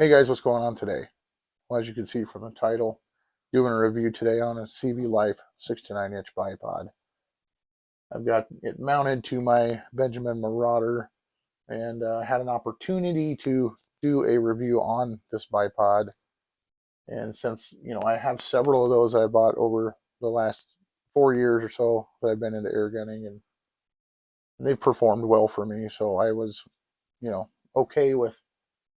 Hey guys, what's going on today? Well, as you can see from the title, doing a review today on a CV Life 6 to 9 inch bipod. I've got it mounted to my Benjamin Marauder and had an opportunity to do a review on this bipod. And since, I have several of those I bought over the last 4 years or so that I've been into air gunning, and they've performed well for me. So I was, okay with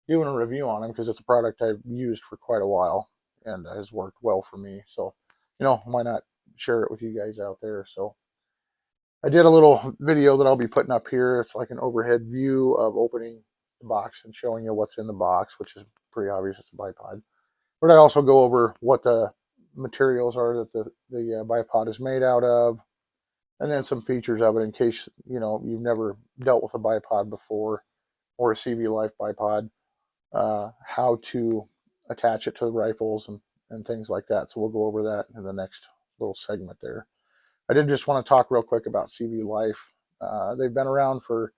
doing a review on them because it's a product I've used for quite a while and has worked well for me. So, why not share it with you guys out there? So I did a little video that I'll be putting up here. It's like an overhead view of opening the box and showing you what's in the box, which is pretty obvious. It's a bipod. But I also go over what the materials are that the bipod is made out of, and then some features of it in case, you've never dealt with a bipod before or a CV Life bipod. How to attach it to the rifles and things like that. So we'll go over that in the next little segment there. I did just want to talk real quick about CV Life. They've been around for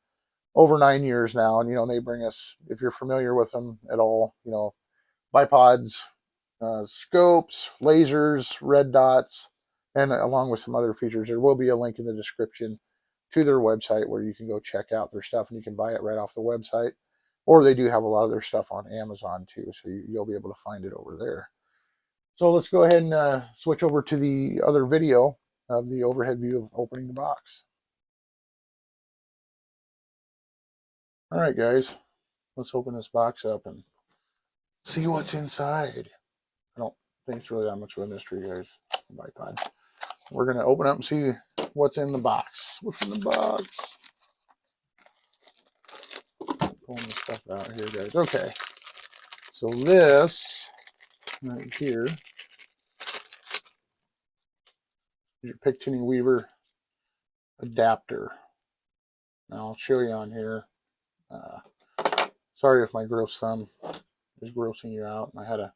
over 9 years now, and they bring us, if you're familiar with them at all, bipods, scopes, lasers, red dots, and along with some other features. There will be a link in the description to their website where you can go check out their stuff, and you can buy it right off the website. Or they do have a lot of their stuff on Amazon too, so you'll be able to find it over there. So let's go ahead and switch over to the other video of the overhead view of opening the box. All right, guys, let's open this box up and see what's inside. I don't think it's really that much of a mystery, guys. Bipod. We're gonna open up and see what's in the box. What's in the box? Pulling the stuff out here, guys. Okay, so this right here is your Picatinny Weaver adapter. Now I'll show you on here. Sorry if my gross thumb is grossing you out. I got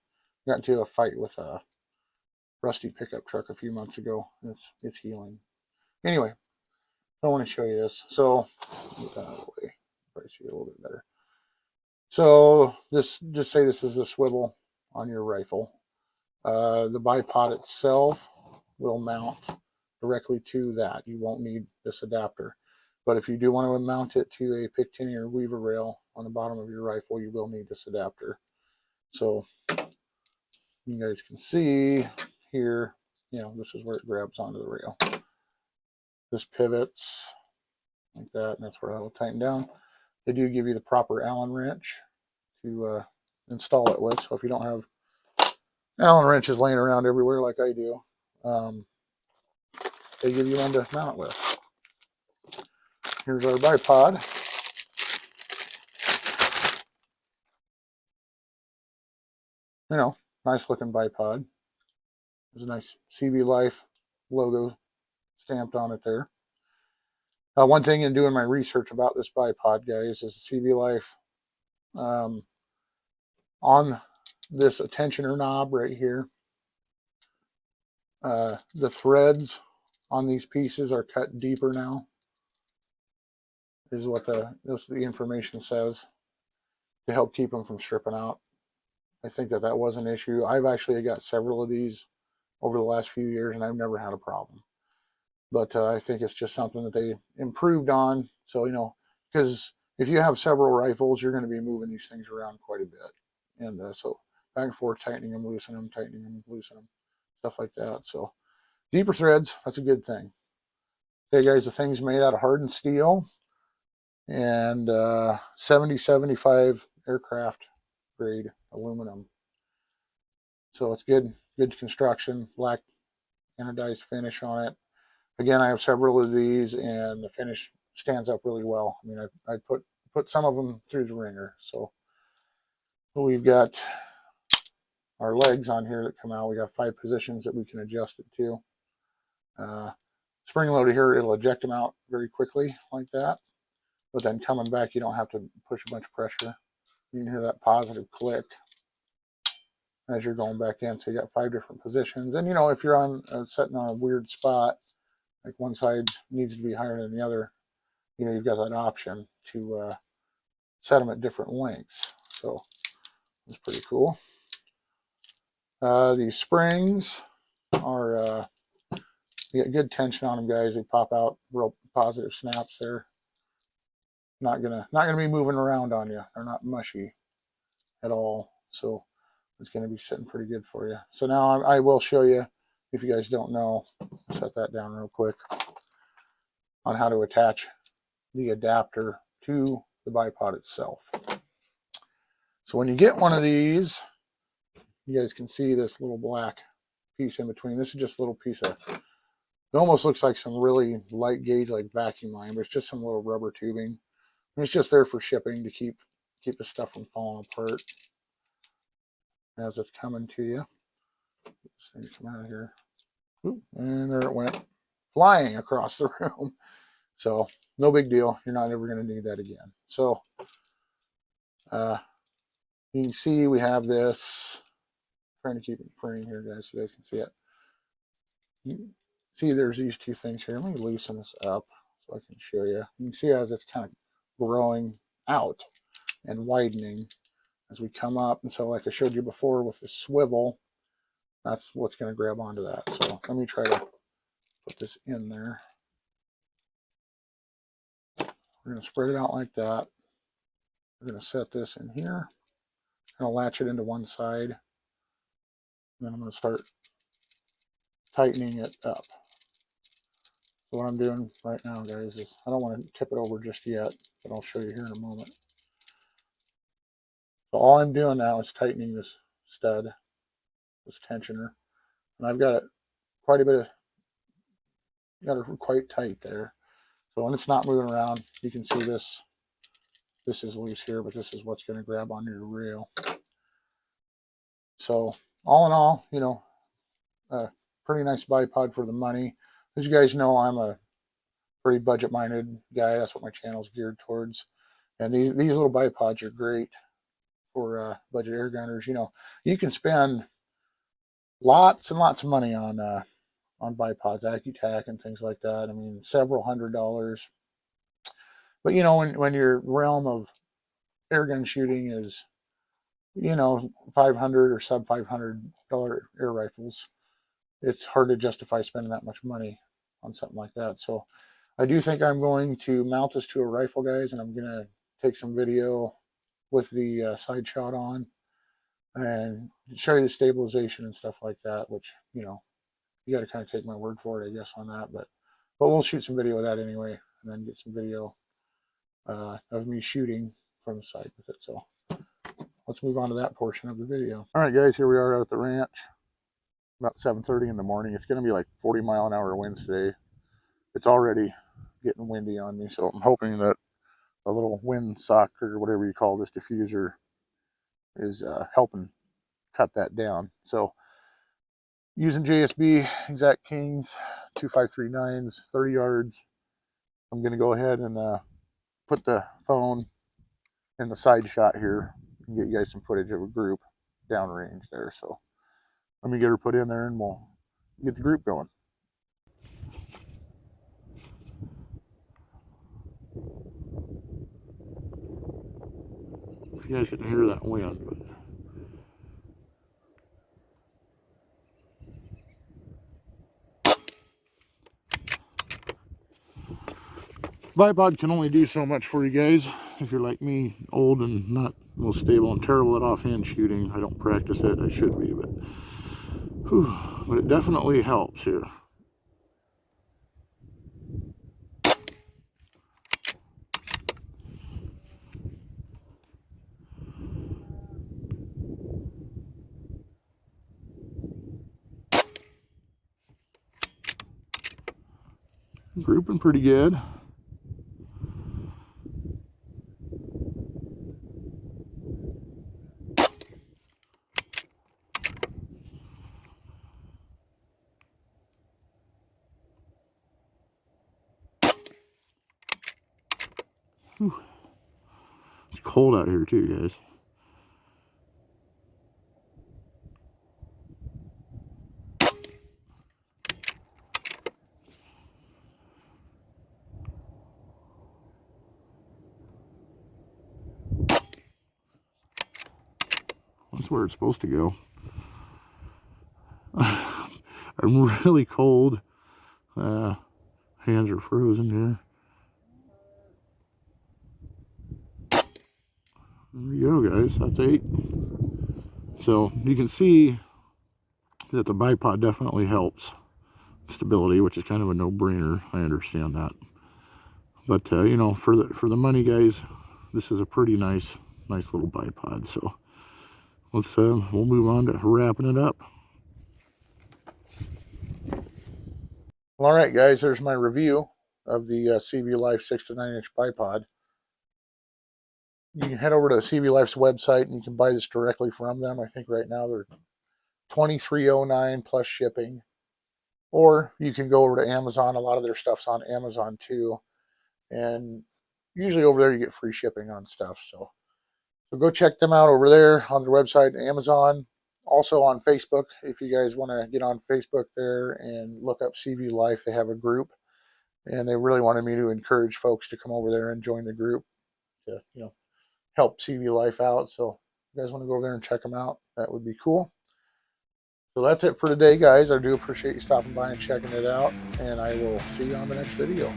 into a fight with a rusty pickup truck a few months ago. It's healing. Anyway, I want to show you this. So get that out of the way. Probably see it a little bit better. So just say this is the swivel on your rifle. The bipod itself will mount directly to that. You won't need this adapter. But if you do want to mount it to a Picatinny or Weaver rail on the bottom of your rifle, you will need this adapter. So you guys can see here, this is where it grabs onto the rail. This pivots like that, and that's where I will tighten down. They do give you the proper Allen wrench to install it with. So if you don't have Allen wrenches laying around everywhere like I do, they give you one to mount it with. Here's our bipod. Nice looking bipod. There's a nice CV Life logo stamped on it there. One thing in doing my research about this bipod, guys, is CV Life on this tensioner knob right here. The threads on these pieces are cut deeper now. This is what the information says to help keep them from stripping out. I think that was an issue. I've actually got several of these over the last few years, and I've never had a problem. But I think it's just something that they improved on. So, because if you have several rifles, you're going to be moving these things around quite a bit. And so back and forth, tightening them, loosening them, tightening them, loosening them, stuff like that. So deeper threads, that's a good thing. Okay, guys, the thing's made out of hardened steel and 70-75 aircraft grade aluminum. So it's good construction, black anodized finish on it. Again, I have several of these, and the finish stands up really well. I mean, I put some of them through the ringer. So we've got our legs on here that come out. We got 5 positions that we can adjust it to. Spring loaded here, it'll eject them out very quickly like that. But then coming back, you don't have to push a bunch of pressure. You can hear that positive click as you're going back in. So you got 5 different positions. And if you're on sitting on a weird spot, like one side needs to be higher than the other, you've got that option to set them at different lengths. So It's pretty cool. These springs are you get good tension on them, guys. They pop out real positive snaps there. Not gonna be moving around on you. They're not mushy at all. So it's gonna be sitting pretty good for you. So now I will show you, if you guys don't know, set that down real quick, on how to attach the adapter to the bipod itself. So when you get one of these, you guys can see this little black piece in between. This is just a little piece of, it almost looks like some really light gauge, like vacuum line, but it's just some little rubber tubing. And it's just there for shipping to keep the stuff from falling apart as it's coming to you. This thing come out of here. Ooh, and there it went, flying across the room. So no big deal. You're not ever going to need that again. So you can see we have this. I'm trying to keep it frame here, guys, so you guys can see it. You see there's these two things here. Let me loosen this up so I can show you. You can see as it's kind of growing out and widening as we come up. And so like I showed you before with the swivel, that's what's going to grab onto that. So let me try to put this in there. We're going to spread it out like that. We're going to set this in here. I'm going to latch it into one side. Then I'm going to start tightening it up. So what I'm doing right now, guys, is I don't want to tip it over just yet, but I'll show you here in a moment. So all I'm doing now is tightening this stud, this tensioner, and I've got it quite a bit of, got it quite tight there. So when it's not moving around, you can see this. This is loose here, but this is what's going to grab onto your reel. So all in all, you know, pretty nice bipod for the money. As you guys know, I'm a pretty budget-minded guy. That's what my channel's geared towards. And these little bipods are great for budget air gunners. You know, you can spend lots and lots of money on bipods, AccuTac and things like that. I mean, several $100s. But you know, when your realm of airgun shooting is, you know, $500 or sub $500 air rifles, it's hard to justify spending that much money on something like that. So I do think I'm going to mount this to a rifle, guys, and I'm going to take some video with the side shot on and show you the stabilization and stuff like that, which, you know, you got to kind of take my word for it, I guess, on that. But we'll shoot some video of that anyway, and then get some video of me shooting from the side with it. So let's move on to that portion of the video. All right, guys, here we are out at the ranch. About 7:30 in the morning. It's going to be like 40-mile-an-hour winds today. It's already getting windy on me, so I'm hoping that a little wind sock or whatever you call this diffuser is helping cut that down. So using JSB Exact Kings 2539s, 30 yards, I'm going to go ahead and put the phone in the side shot here and get you guys some footage of a group downrange there. So let me get her put in there and we'll get the group going. You guys can hear that wind, but bipod can only do so much for you guys. If you're like me, old and not most stable and terrible at offhand shooting, I don't practice it. I should be, but but it definitely helps here. Grouping pretty good. Whew. It's cold out here too, guys. That's where it's supposed to go. I'm really cold. Hands are frozen here. There we go, guys. That's 8. So you can see that the bipod definitely helps stability, which is kind of a no-brainer. I understand that. But you know, for the money, guys, this is a pretty nice little bipod. So let's we'll move on to wrapping it up. Well, all right, guys, there's my review of the CV Life 6 to 9 inch bipod. You can head over to CV Life's website and you can buy this directly from them. I think right now they're $23.09 plus shipping. Or you can go over to Amazon. A lot of their stuff's on Amazon too. And usually over there you get free shipping on stuff. So go check them out over there on their website, Amazon. Also on Facebook, if you guys want to get on Facebook there and look up CV Life, they have a group. And they really wanted me to encourage folks to come over there and join the group to, you know, help CV Life out. So if you guys want to go over there and check them out, that would be cool. So that's it for today, guys. I do appreciate you stopping by and checking it out, and I will see you on the next video.